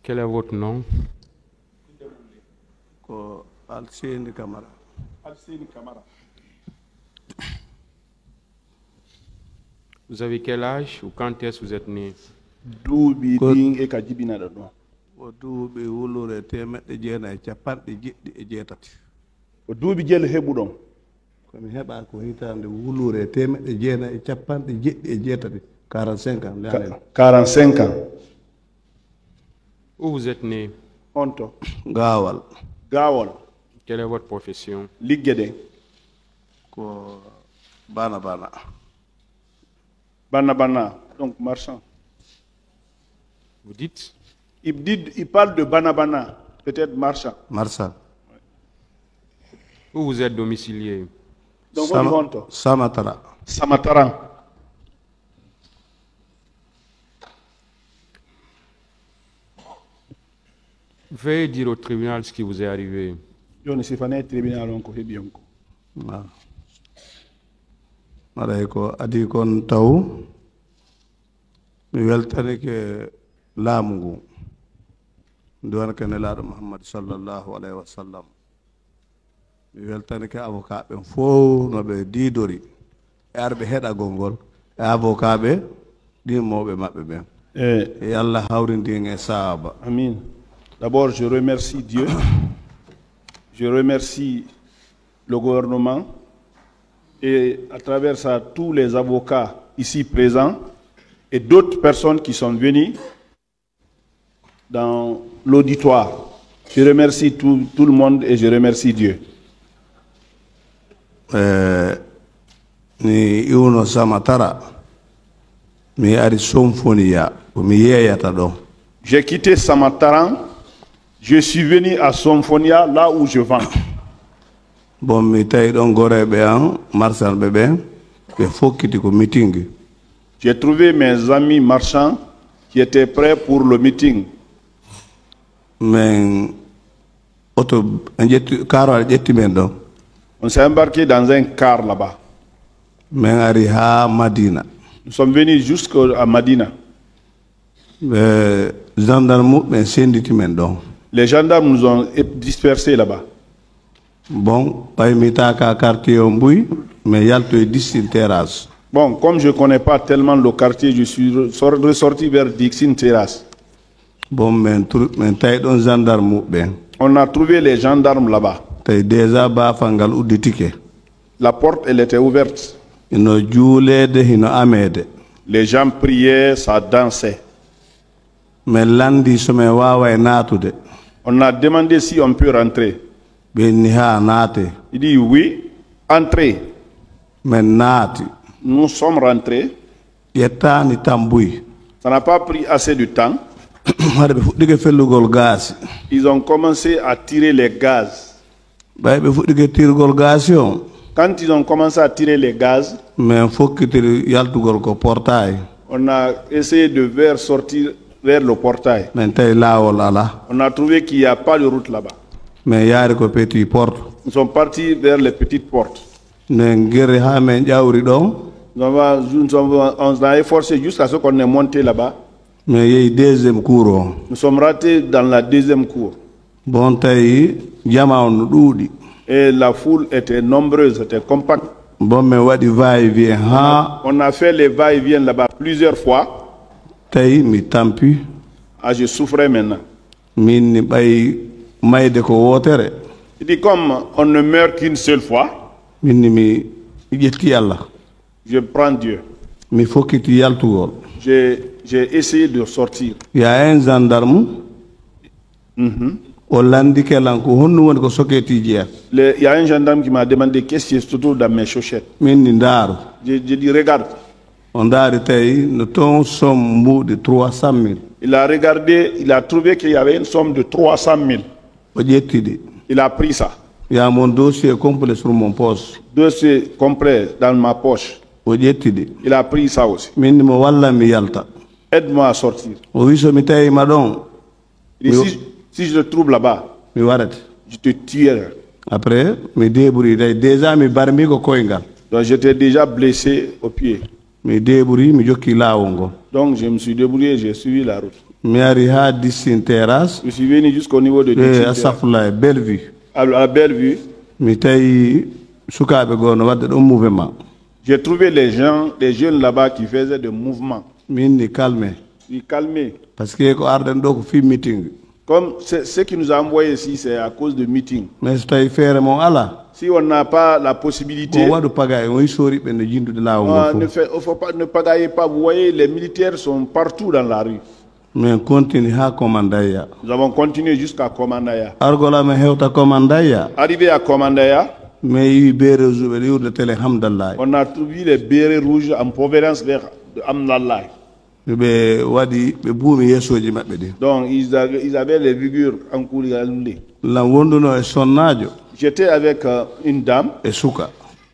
Quel est votre nom? Alseni Kamara. Alseni Kamara. Vous avez quel âge ou quand est-ce que vous êtes né? Duuɓi ɗin e ka jibinaɗo ɗon. O duuɓi wulure temeɗɗe jeenayi capanɗe jeɗɗi e jeetati. O duuɓi jelu heɓuɗon. Komi heɓa ko hitande wulure temeɗɗe jeenayi capanɗe jeɗɗi e jeetati 45 ans. 45 ans. Où vous êtes né? Onto. Gaawal. Gaawal. Quelle est votre profession? Liggeɗen. Ko bana bana. Bana bana, donc marchand. Vous dites? Il parle de bana bana, peut-être marchand. Marchand. Où vous êtes domicilié? Donc Samatara. Samatara. Veuillez dire au tribunal ce qui vous est arrivé. Je ne sais pas si tribunal on ko hebi onko. Maɗay ko adi kon taw mi weltanike laamu ngu nde wonke nelaaɗo Muhammad sallallahu alayhi wa sallam. Mi weltanike avocat ɓen fof no ɓe diidori e arɓe heɗagol ngol e avocat ɓe ɗimmoɓe maɓɓe ɓen e Allah hawrindin e sahaba. Amin. D'abord, je remercie Dieu. Je remercie le gouvernement et à travers ça tous les avocats ici présents et d'autres personnes qui sont venues dans l'auditoire. Je remercie tout le monde et je remercie Dieu. Ni iwno Samatara mi ari Somfonia mi yeyata ɗo. J'ai quitté Samatara. Je suis venu à Somfonia, là où je vends. Bon, mi tawi ɗon goreɓe an marchanɓe ɓen ɓe fokkiti ko meeting. J'ai trouvé mes amis marchands qui étaient prêts pour le meeting. Men auto car ƴetti men ɗon. On s'est embarqué dans un car là-bas. Men ari ha Madina. Nous sommes venus jusqu'à Madina. Ɓe gendarme ɓen senditi men ɗon. Les gendarmes nous ont dispersés là-bas. Bon, paymita quartier on bouy, mais yalto e Dixine Terrasse. Bon, comme je ne connais pas tellement le quartier, je suis ressorti vers Dixine Terrasse. Bon, men tay don gendarme ben. On a trouvé les gendarmes là-bas. Tay déjà ba fangal udditike. La porte, elle était ouverte. Ino juulede hino amede. Les gens priaient, ça dansait. Mais landi some wawa e natude. On a demandé si on peut rentrer. Il dit oui, entrez. Nous sommes rentrés. Ça n'a pas pris assez de temps. Ils ont commencé à tirer les gaz. Quand ils ont commencé à tirer les gaz, on a essayé de faire sortir vers le portail. On a trouvé qu'il n'y a pas de route là-bas. Nous sommes partis vers les petites portes. On a efforcé jusqu'à ce qu'on est monté là-bas. Nous sommes ratés dans la deuxième cour. Et la foule était nombreuse, était compacte. On a fait les va-et-vient là-bas plusieurs fois. Ah, je souffrais maintenant. Il dit comme on ne meurt qu'une seule fois, je prends Dieu. J'ai essayé de sortir. Il y a un gendarme. Il y a un gendarme qui m'a demandé qu'est-ce qui se trouve dans mes chaussettes. J'ai dit regarde. On a une somme de 300 000. Il a regardé, il a trouvé qu'il y avait une somme de 300 000. Il a pris ça. Il y a mon dossier complet sur mon poste. Dossier complet dans ma poche. Il a pris ça aussi. Aide-moi à sortir. Et si je te trouve là-bas, je te tuerai. Après, donc j'étais déjà blessé au pied. Donc je me suis débrouillé, j'ai suivi la route. mi ari ha Dissin Terrace Je suis venu jusqu'au niveau de e Dixie, asafula e Bellevue à la Bellevue. mi tawi sukaɓe goo no wadde ɗon mouvement J'ai trouvé les jeunes là-bas qui faisaient des mouvements. min ni calme Ils calmaient. par ce que ko arden ɗo ko fi meeting Comme ce qui nous a envoyé ici, c'est à cause de meeting. mais so tawi feere mon ala Si on n'a pas la ko possibilité, waɗu pagaye on yi soriɓe no jindude lawol ngol fof ne pagaillez pas. Vous voyez, les militaires sont partout dans la rue. min continue ha commandaya Nous avons continué jusqu'à Komandaya. argol amen hewta commandaya Arrivé à Komandaya, mais yi beere juɓe ɗe yurde télé hamdallahi on a trouvé les bérets rouges en provenance vers Amnallah. ɓe waɗi ɓe buumi yeesoji maɓɓe ɗi Donc, ils avaient les figures en couleur. lam wonduno e sonnajo J'étais avec une dame e suka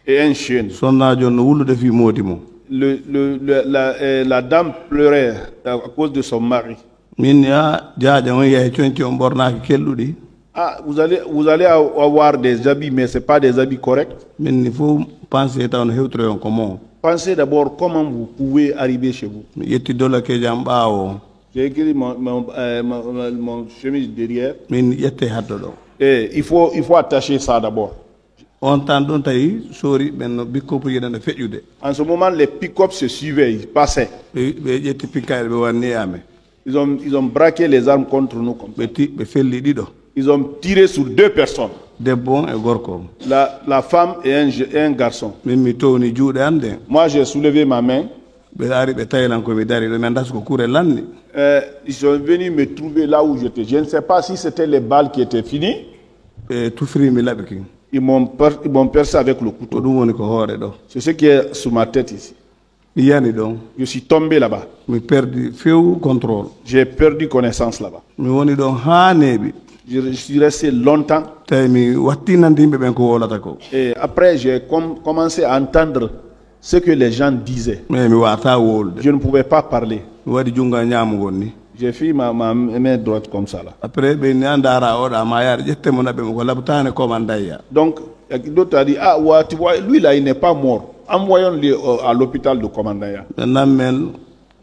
et un chien. sonnajo no wullude fi moodi mum La dame pleurait à cause de son mari. min a jaaƴa on yeehe coñci on ɓornaki kelɗuɗi Ah, vous allez avoir des habits, mais ce pas des habits corrects. min ni fof pensé taw no hewtoro on ko mon Pensez d'abord comment vous pouvez arriver chez vous. mi ƴetti dolakeji am ɓaawo J'ai écrit mon chemise derrière. min ƴette haddo ɗo Et il faut attacher ça d'abord. on tan ɗon tawi sori ɓen no bikkopuji ɗen no feƴƴude En ce moment, les pick-up se suivaient, ils passaient. ɓe ƴetti pikkayɗe ɓe wanni ame Ils ont braqué les armes contre nous comme ça. ɓe felli ɗiɗo Ils ont tiré sur deux personnes, debbo on e gorko la femme et un garçon. min mi towni juuɗe ande Moi, j'ai soulevé ma main. ɓe ari ɓe tawilan komi dari ɗo mi andas ko kuure lanni Ils sont venus me trouver là où j'étais. Je ne sais pas si c'était les balles qui étaient finies. ɓe tufrimi laɓe kin Ils m'ont percé avec le ko couteau. ɗum woni ko hoore ɗo C'est ce qui est sur ma tête ici. mi yani ɗon Je suis tombé là-bas. mi perdi few contrôle J'ai perdu connaissance là-bas. mi woni ɗon ha neeɓi Je suis resté longtemps. tawi mi wattinande yimɓe ɓen ko wolata ko Et après, j'ai commencé à entendre ce que les gens disaient. mais mi wata wolde Je ne pouvais pas parler. mi waɗi junngo e ñamugol ni J'ai fait ma main droite comme ça là. après ɓe ni andara oɗa ma yaade ƴettemo naɓe mo ko labtane commandaya Donc, d'autres ont dit, ah, ouais, tu vois, lui là, il n'est pas mort. Envoyons-le à l'hôpital de Komandaya. nan men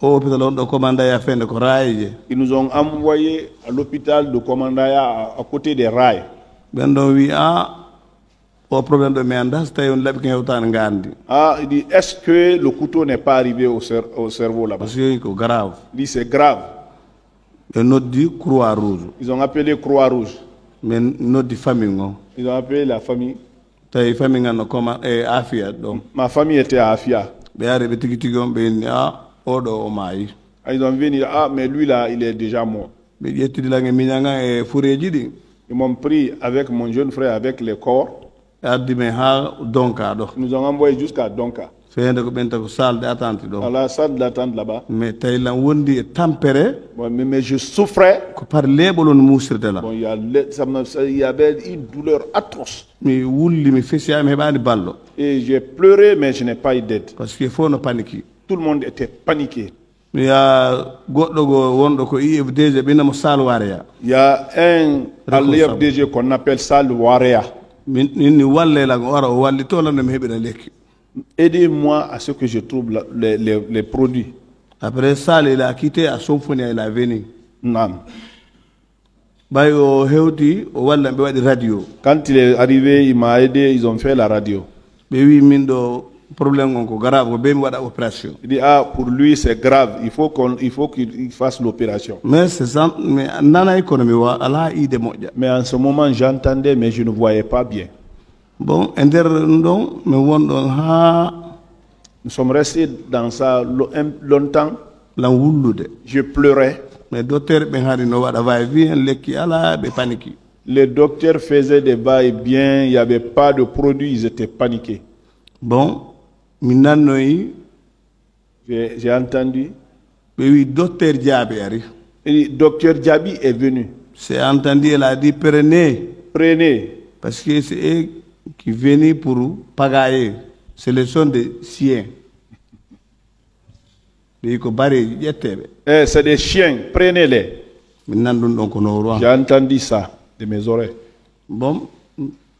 o hôpital on ɗo commandaya fende ko rayije Ils nous ont envoyés à l'hôpital de Komandaya à côté des rails. ɓen ɗon wi a o probléme ɗo mi anda so tawi on laaɓi ko hewtani gandi Ah, il dit, est-ce que le couteau n'est pas arrivé au cerveau là-bas? par ce que ko grave Il dit, c'est grave. ɓe noddi croix rouge Ils ont appelé Croix-Rouge. min noddi famille o Ils ont appelé la famille. tawi famille ngan no comment e afia ɗon Ma famille était à Afia. ɓe ari ɓe tigi tigi on ɓe inni a oɗo o maayi Ah, ils ont venu, ah, mais lui là, il est déjà mort. ɓe ƴettidilange miñagan e fureji ɗi Ils m'ont pris avec mon jeune frère, avec les corps. addi men ha donka ɗo Ils nous ont envoyés jusqu'à Donka. feende ko ɓenta ko salle de attente À ɗo la salle d'attente là-bas. mais tawi lan wondi e tampere Bon, mais je souffrais. ko par leeɓol on muusirde la Bon, il y avait une douleur atroce. mi wulli mi fesiyami heɓani ballo Et j'ai pleuré, mais je n'ai pas eu d'aide. par ce que fof no paniki Tout le monde était paniqué. mi ya goɗɗo go wonɗo ko IFDG ɓinnamo sal wareya Il y a un à l'IFDG qu'on appelle Sal Warea. min ni wallelan o ara o walli to lamde mi heɓira lekki Aidez-moi à ce que je trouve les produits. après sal il a quitté a Somfonia il a venu Non. ɓay o hewti o wallan ɓe waɗi radio Quand il est arrivé, il m'a aidé, ils ont fait la radio. ɓe wi min ɗo probléme on ko grave ko ɓe mi waɗa opération Il dit, ah, pour lui, c'est grave, il faut qu'il fasse l'opération. mais c'est ça mais nanay kono mi wa ala ide moƴƴa Mais en ce moment, j'entendais, mais je ne voyais pas bien. bon e nder ɗon mi wonɗon ha Nous sommes restés dans ça longtemps. lan wullude Je pleurais. mais docteur ɓe haali no waɗa va et vient lekki ala ɓe paniki Les docteurs faisaient des va-et-vient, il n'y avait pas de produits, ils étaient paniqués. bon mi nannoyi J'ai entendu. ɓe wi docteur Diaby ari Et le docteur Diaby est venu. c'est entendu elle a dit prenez Prenez. parce que c'est eux qui venu pour pagayer c'est le son de siens ɓe ko bareji ƴetteɓe Eh, c'est des chiens, prenez-les. min nan ɗum ɗon ko nowro J'ai entendu ça de mes oreilles. bon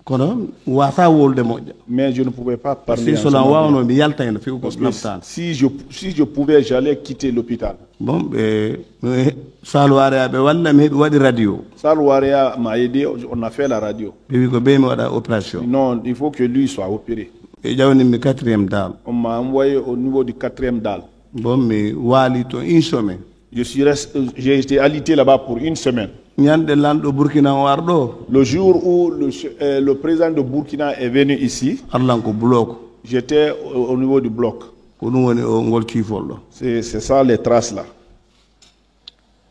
kono wata wolde moƴƴa mais je ne pouvais pas parler. si solan wawno mi yalta hen fewi ko nabtano. Si je pouvais, j'allais quitter l'hôpital. Bon, Salwaria ɓe walla mi heɓi waɗi radio. Salwaria m'a aidé, on a fait la radio. ɓe wi ko ɓe mi waɗa opération. Non, il faut que lui soit opéré. ɓe ƴawnimi 4e dal. On m'a envoyé au niveau du 4e dalle. Bon, mi waali to une semaine. J'ai été alité là-bas pour une semaine. ñande lanɗo Burkina warɗo. Le jour où le président de Burkina est venu ici, arlan ko bloc. J'étais au niveau du bloc. ko ɗum woni o ngol kiifol ɗo. C'est ça les traces là.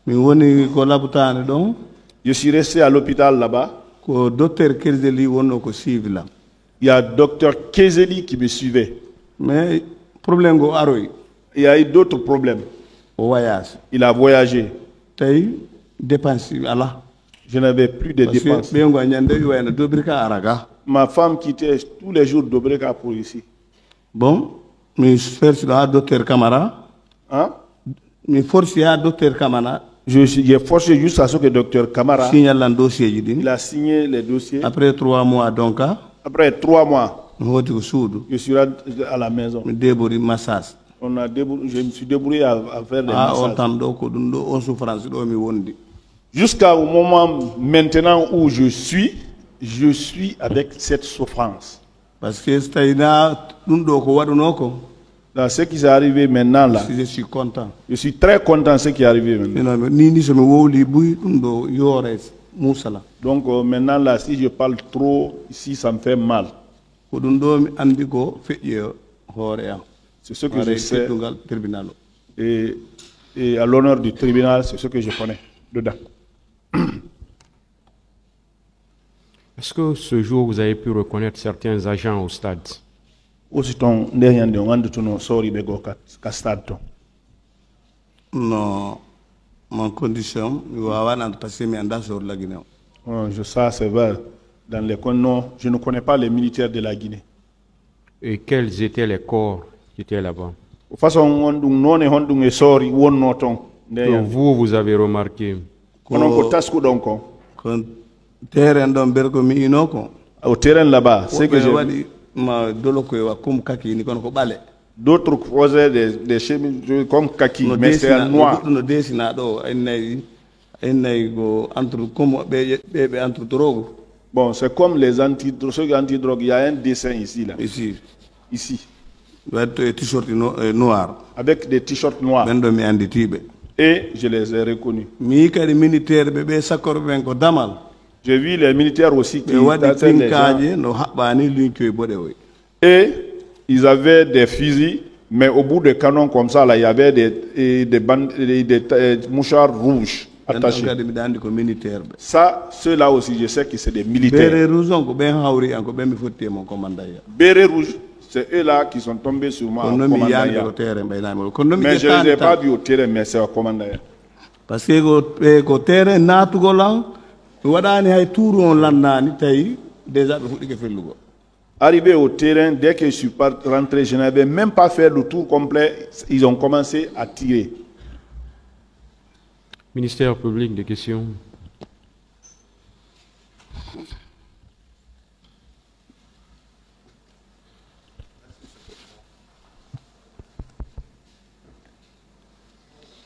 mi woni ko labtane ɗon. Je suis resté à l'hôpital là-bas. ko docteur Kerzeli wonno ko suivi lam. Il y a docteur Kezeli qui me suivait. Mais problème go aroy. Il y a eu d'autres problèmes. Au voyage. Il a voyagé. Tay dépense ala. Je n'avais plus de dépenses. Ma femme quittait tous les jours Dobreka pour ici. Bon, je force à docteur Camara. Hein? Je force à docteur Camara. J'ai forcé juste à ce que docteur Camara il a signé les dossiers. Après 3 mois donc. Après 3 mois. Je suis à la maison. Massage. Je me suis débrouillé à faire des massages. Jusqu'au moment maintenant où je suis avec cette souffrance. Parce que dans ce qui s'est arrivé maintenant là, je suis content. Je suis très content de ce qui est arrivé maintenant. Donc maintenant là, si je parle trop ici, ça me fait mal. C'est ce que je sais. Et à l'honneur du tribunal, c'est ce que je connais dedans. Est-ce que ce jour, vous avez pu reconnaître certains agents au stade? Non, mon condition, je sais, c'est vrai. Dans les non, je ne connais pas les militaires de la Guinée. Et quels étaient les corps qui étaient là-bas? Vous avez remarqué? Au terrain là-bas, c'est que d'autres faisaient des chemises comme kaki, mais c'est noir. Bon, c'est comme les antidrogues, il y a un dessin ici. Là. Ici. Noir. Avec des t-shirts noirs. Et je les ai reconnus. J'ai vu les militaires aussi qui étaient les gens. Et ils avaient des fusils, mais au bout des canons comme ça, là, il y avait des mouchards rouges attachés. Ça, ceux-là aussi, je sais que c'est des militaires. Béret rouge, c'est eux-là qui sont tombés sur moi. Mais je ne les ai pas vus au terrain, mais c'est au commandant. Parce que le terrain n'a pas Arrivé au terrain, dès que je suis rentré, je n'avais même pas fait le tour complet. Ils ont commencé à tirer. Ministère public, des questions.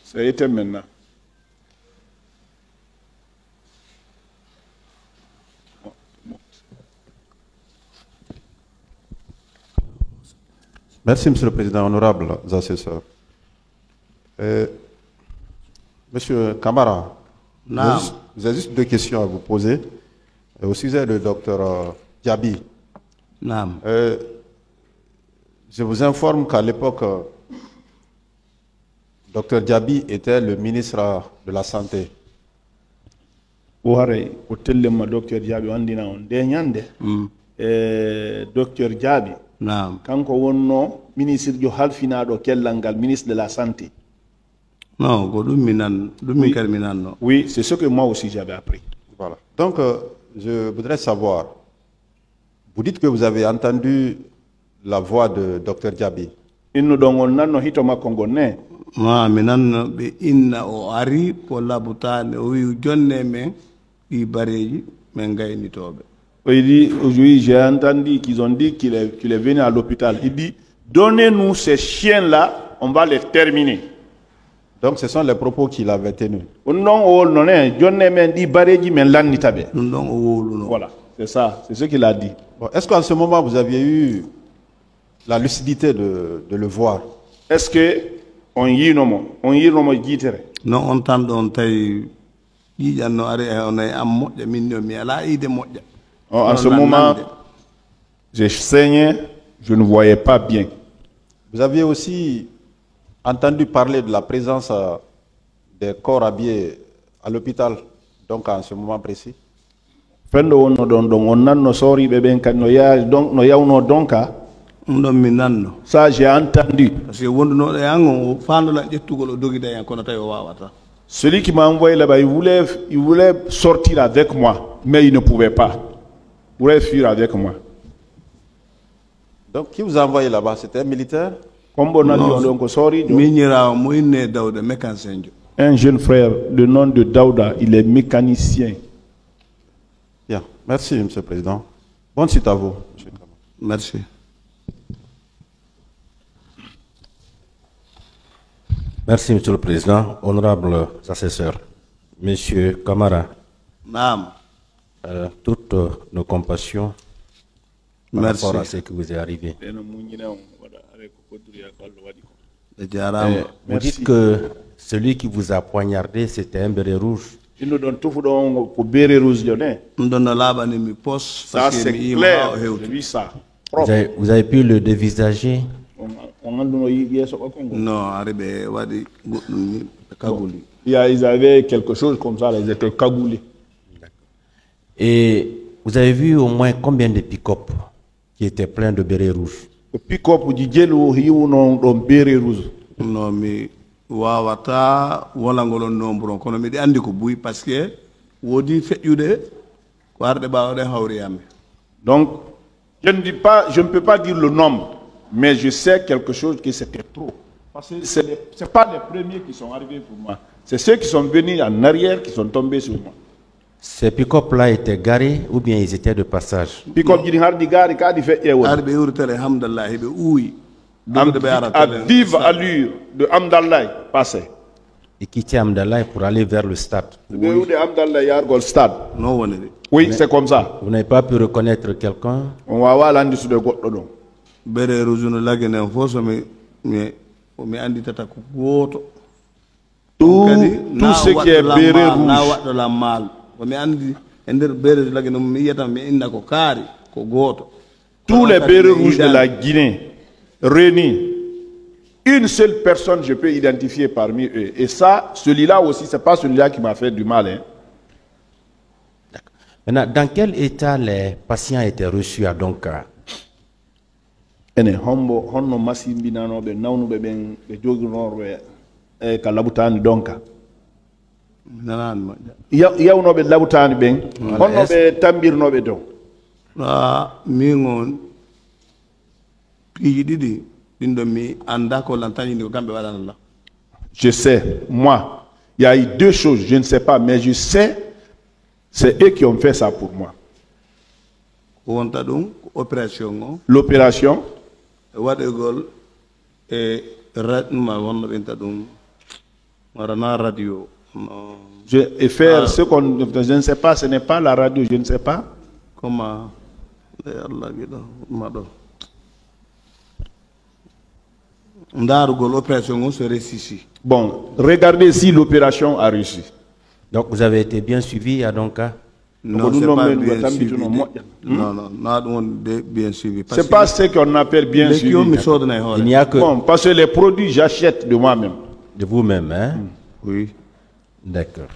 Ça été maintenant. Merci, Monsieur le Président, honorables assesseurs. Monsieur Camara, j'ai juste 2 questions à vous poser au sujet du docteur Diaby. Je vous informe qu'à l'époque, docteur Diaby était le ministre de la Santé. Docteur Diaby, kanko wonno ministre jo halfinaɗo kellangal ministre de la santé. Non, oui, c'est ce que moi aussi j'avais appris. Voilà. Donc, je voudrais savoir, vous dites que vous avez entendu la voix de Dr Diaby. Il dit, aujourd'hui, j'ai entendu qu'ils ont dit qu'il est venu à l'hôpital. Il dit, donnez-nous ces chiens-là, on va les terminer. Donc ce sont les propos qu'il avait tenus. Voilà, c'est ça, c'est ce qu'il a dit. Bon, est-ce qu'en ce moment vous aviez eu la lucidité de le voir? Est-ce que on y nomo jitere? Non, on tente on taille. On En ce moment, j'ai saigné, je ne voyais pas bien. Vous aviez aussi entendu parler de la présence des corps habillés à l'hôpital, donc en ce moment précis? Ça, j'ai entendu. Celui qui m'a envoyé là-bas, il voulait sortir avec moi, mais il ne pouvait pas. Il voulait fuir avec moi. Donc, qui vous a envoyé là-bas? C'était un militaire? Un jeune frère, le nom de Daouda, il est mécanicien. Bien, merci, M. le Président. Bonne suite à vous, M. Merci. Merci, Monsieur le Président. Honorables assesseurs, Monsieur Kamara, toutes nos compassions par rapport à ce qui vous est arrivé. Vous dites que celui qui vous a poignardé, c'était un béret rouge. Ça, c'est clair. J'ai vu ça. Vous avez pu le dévisager? Non, ils avaient quelque chose comme ça, ils étaient cagoulés. Et vous avez vu au moins combien de pick-up qui étaient pleins de bérets rouges? Le pick-up du Djelo, il y a un béret rouge. Non, mais wawata wala ngolo nombron kono mi andi ko buy parce que wodi fejude warde bawde hawriyam. Donc je ne peux pas dire le nombre, mais je sais quelque chose que c'était trop. Parce que c'est pas les premiers qui sont arrivés pour moi, c'est ceux qui sont venus en arrière qui sont tombés sur moi. Ces pick-up là étaient garés ou bien ils étaient de passage? Pick-up qui hardi gari ka di fait yewo. Arbe urtale hamdallah be uyi. À vive allure de Amdallah passé. Et quitter Amdallah pour aller vers le stade. Oui, c'est comme ça. Vous n'avez pas pu reconnaître quelqu'un? On va voir l'indus de Gotlodon. Tout ce qui est béret rouge. Tous les bérets rouges de la Guinée réunis, une seule personne je peux identifier parmi eux. Et ça, celui-là aussi, c'est pas celui-là qui m'a fait du mal. Hein. Maintenant, dans quel état les patients étaient reçus à Donka? Il y a un peu de labutani ben, on a tambir no bedo. Mingon Je sais, moi, il y a eu deux choses, je ne sais pas, mais je sais, c'est eux qui ont fait ça pour moi. L'opération, et faire ce qu'on, je ne sais pas, ce n'est pas la radio, je ne sais pas. Comment? Bon, regardez si l'opération a réussi. Donc vous avez été bien suivi à Donka? Non, c'est pas bien suivi. Non, bien suivi. C'est pas ce qu'on appelle bien suivi. Il n'y a que... Bon, parce que les produits, j'achète de moi-même. De vous-même, hein? Oui. D'accord.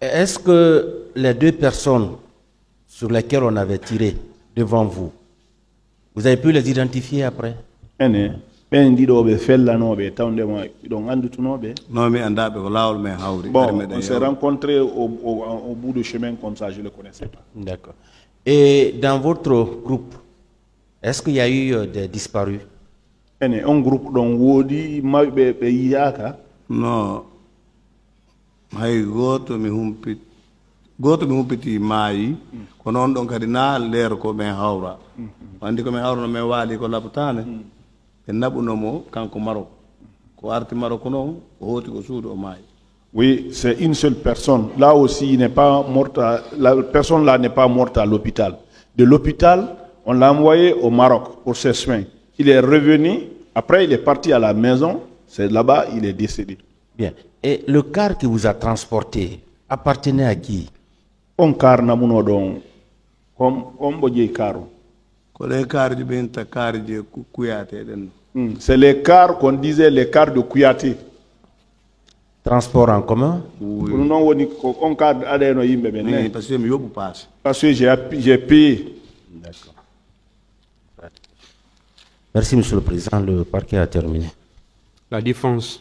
Est-ce que les deux personnes sur lesquelles on avait tiré devant vous, vous avez pu les identifier après? Bon, on s'est rencontrés au bout du chemin comme ça, je ne le connaissais pas. D'accord. Et dans votre groupe, est-ce qu'il y a eu des disparus? Un groupe dont Wodi, Non. hay goto mi humpiti maayi ko noon ɗon kadi na leer ko men hawra andi ko men hawrano men waali ko labtane ɓe naɓunomo kanko Maroc ko arti Maroc noon o hooti ko suudu o maayi. Oui, c'est une seule personne. Là aussi, il n'est pas morte. La personne là n'est pas morte à l'hôpital. De l'hôpital, on l'a envoyé au Maroc pour ses soins. Il est revenu. Après, il est parti à la maison. C'est là-bas, il est décédé. Bien. Et le car qui vous a transporté appartenait à qui? On car namuno don comme boje caro. Ko les cars benta carji Kouyaté den. C'est les cars qu'on disait les cars de Kouyaté. Transport en commun? Non, on car adeno yimbe ben. Parce que mi yobu passe. Parce que j'ai payé. D'accord. Merci, Monsieur le Président. Le parquet a terminé. La défense.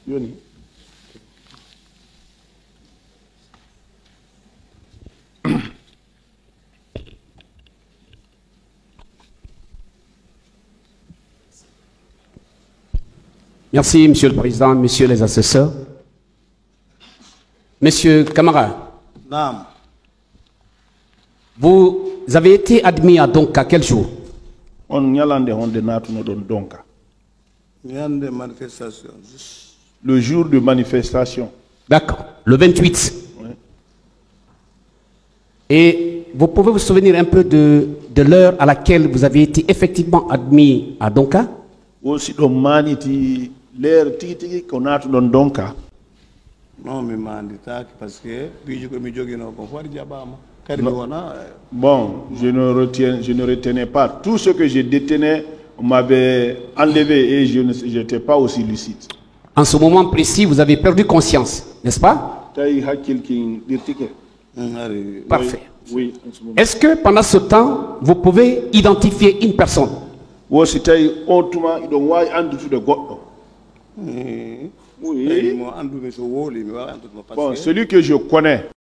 Yoni. Merci, Monsieur le Président, Messieurs les assesseurs. Monsieur Camara, Naam. vous avez été admis à Donka quel jour? On nyalande honde natuno don donka. Ñande manifestation. Le jour de manifestation. D'accord, le 28. Oui. Et vous pouvez vous souvenir un peu de l'heure à laquelle vous avez été effectivement admis à Donka? Aussi do maniti l'air tigi ko natu don donka. Non mi manditaki parce que biji ko mi jogino ko fori jabama kadi wona. Bon, je ne retenais pas. Tout ce que je détenais, on m'avait enlevé et je n'étais pas aussi lucide. En ce moment précis, vous avez perdu conscience, n'est-ce pas? Parfait. Oui, en ce moment. Est-ce que pendant ce temps, vous pouvez identifier une personne? Bon, celui que je connais,